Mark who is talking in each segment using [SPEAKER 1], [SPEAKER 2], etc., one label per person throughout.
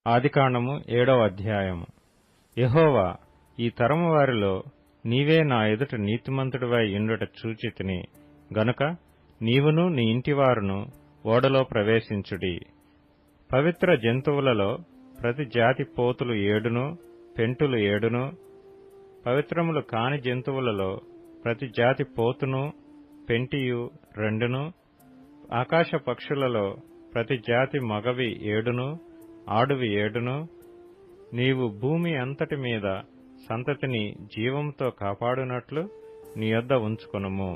[SPEAKER 1] ఆదికాండము 7వ అధ్యాయము. యెహోవా, ఈ తరము వారిలో నీవే నా ఎదుట నీతిమంతుడివై యుండుట చూచితిని గనుక నీవును నీ ఇంటివారును ఓడలో ప్రవేశించుడి. పవిత్ర జంతువులలో ప్రతి జాతి పోతులు 7 పెంటులు 7, పవిత్రములు కాని జంతువులలో ప్రతి జాతి పోతును పెంటియు 2, ఆకాశ పక్షులలో ప్రతి జాతి మగవి 7, ఆడువి 7. నీవు భూమి అంతటి మీద సంతతిని జీవముతో కాపాడునట్లు నీ యొద్ద ఉంచుకొనుము.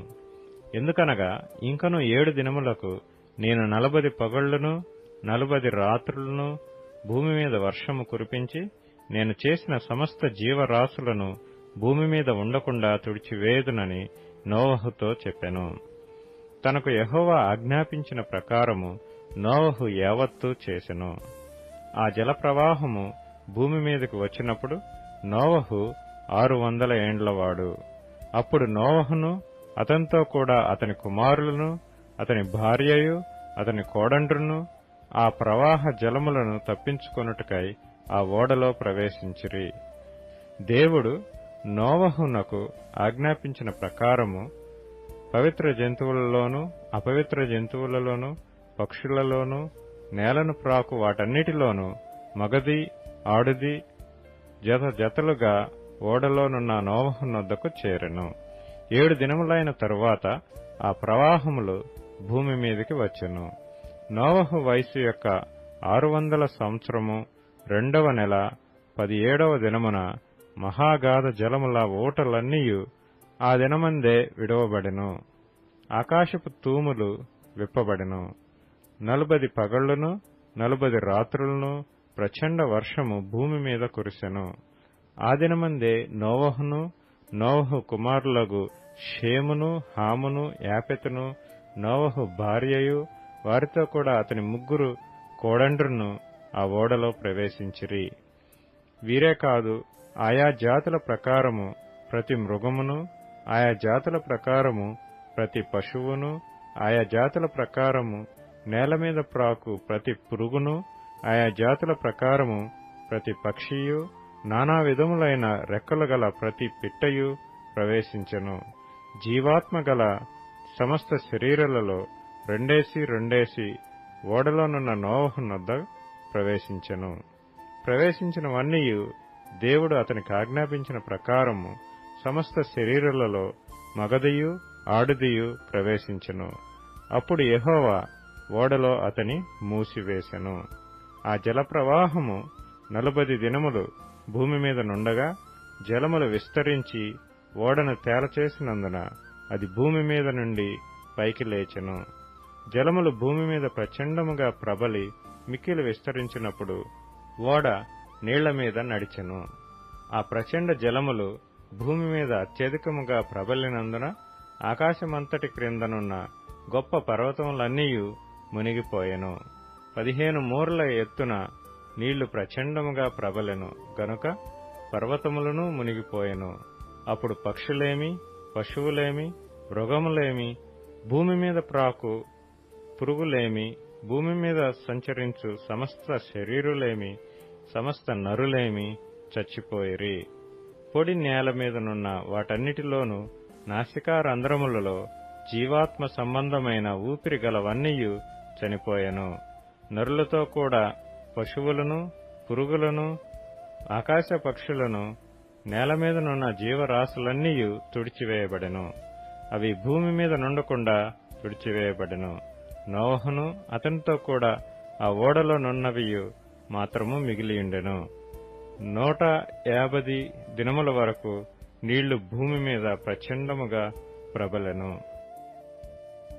[SPEAKER 1] ఎందుకనగా ఇంకను 7 దినములకు నేను 40 పగళ్లను 40 రాత్రులను భూమి మీద వర్షము కురిపించి నేను చేసిన సమస్త జీవరాశులను భూమి మీద ఉండకుండా తుడిచివేయుదునని నోవహుతో చెప్పెను. తనకు యెహోవా ఆజ్ఞాపించిన ప్రకారము నోవహు యావత్తూ చేసెను. ఆ జల ప్రవాహము భూమి మీదకు వచ్చినప్పుడు నోవహు 600 ఏండ్లవాడు. అప్పుడు నోవహును అతనితో కూడా అతని కుమారులను అతని భార్యయు అతని కోడండ్రును ఆ ప్రవాహ జలములను తప్పించుకొనుటకై ఆ ఓడలో ప్రవేశించిరి. దేవుడు నోవహునకు ఆజ్ఞాపించిన ప్రకారము పవిత్ర జంతువులలోనూ అపవిత్ర జంతువులలోనూ పక్షులలోనూ నేలను ప్రాకు వాటన్నిటిలోనూ మగది ఆడుది జత జతలుగా ఓడలోనున్న నోవహునొద్దకు చేరెను. 7 దినములైన తరువాత ఆ ప్రవాహములు భూమి మీదికి వచ్చెను. నోవహు వయసు యొక్క 600 సంవత్సరము 2వ నెల 17వ దినమున మహాగాధ జలముల ఊటలన్నీయు ఆ దినమందే విడవబడెను. ఆకాశపు తూములు విప్పబడెను. 40 పగళ్లను 40 రాత్రులను ప్రచండ వర్షము భూమి మీద కురిసెను. ఆ దినమందే నోవహును నోవహు కుమారులగు షేమును హామును యాపెతును నోవహు భార్యయు వారితో కూడా అతని 3 కోడండ్రును ఆ ఓడలో ప్రవేశించిరి. వీరే కాదు, ఆయా జాతుల ప్రకారము ప్రతి మృగమును, ఆయా జాతుల ప్రకారము ప్రతి పశువును, ఆయా జాతుల ప్రకారము నేల మీద ప్రాకు ప్రతి పురుగును, ఆయా జాతుల ప్రకారము ప్రతి పక్షియు, నానా విధములైన రెక్కలు గల ప్రతి పిట్టయు ప్రవేశించెను. జీవాత్మ గల సమస్త శరీరాలలో రెండేసి ఓడలోనున్న నోవహునొద్ద ప్రవేశించెను. ప్రవేశించినవన్నీయు దేవుడు అతనికి ఆజ్ఞాపించిన ప్రకారము సమస్త శరీరాలలో మగదియు ఆడుదియు ప్రవేశించెను. అప్పుడు యెహోవా ఓడలో అతని మూసివేశెను. ఆ జల ప్రవాహము 40 దినములు భూమి మీద నుండగా జలములు విస్తరించి ఓడను తేలచేసినందున అది భూమి మీద నుండి పైకి లేచెను. జలములు భూమి మీద ప్రచండముగా ప్రబలి మిక్కిలి విస్తరించినప్పుడు ఓడ నీళ్ల మీద నడిచెను. ఆ ప్రచండ జలములు భూమి మీద అత్యధికముగా ప్రబలినందున ఆకాశమంతటి క్రిందనున్న గొప్ప పర్వతములన్నీయు మునిగిపోయెను. 15 మూరల ఎత్తున నీళ్లు ప్రచండముగా ప్రబలెను గనుక పర్వతములను మునిగిపోయెను. అప్పుడు పక్షులేమి, పశువులేమి, మృగములేమి, భూమి మీద ప్రాకు పురుగులేమి, భూమి మీద సంచరించు సమస్త శరీరులేమి, సమస్త నరులేమి చచ్చిపోయిరి. పొడి నేల మీదనున్న వాటన్నిటిలోనూ నాసికారంధ్రములలో జీవాత్మ సంబంధమైన ఊపిరి గలవన్నీయు చనిపోయెను. నరులతో కూడా పశువులను, పురుగులను, ఆకాశ పక్షులను, నేల మీదనున్న జీవరాశులన్నీయు తుడిచివేయబడెను. అవి భూమి మీద నుండకుండా తుడిచివేయబడెను. నోవహును అతనితో కూడా ఆ ఓడలో నున్నవియు మాత్రము మిగిలియుండెను. 150 దినముల వరకు నీళ్లు భూమి మీద ప్రచండముగా ప్రబలెను.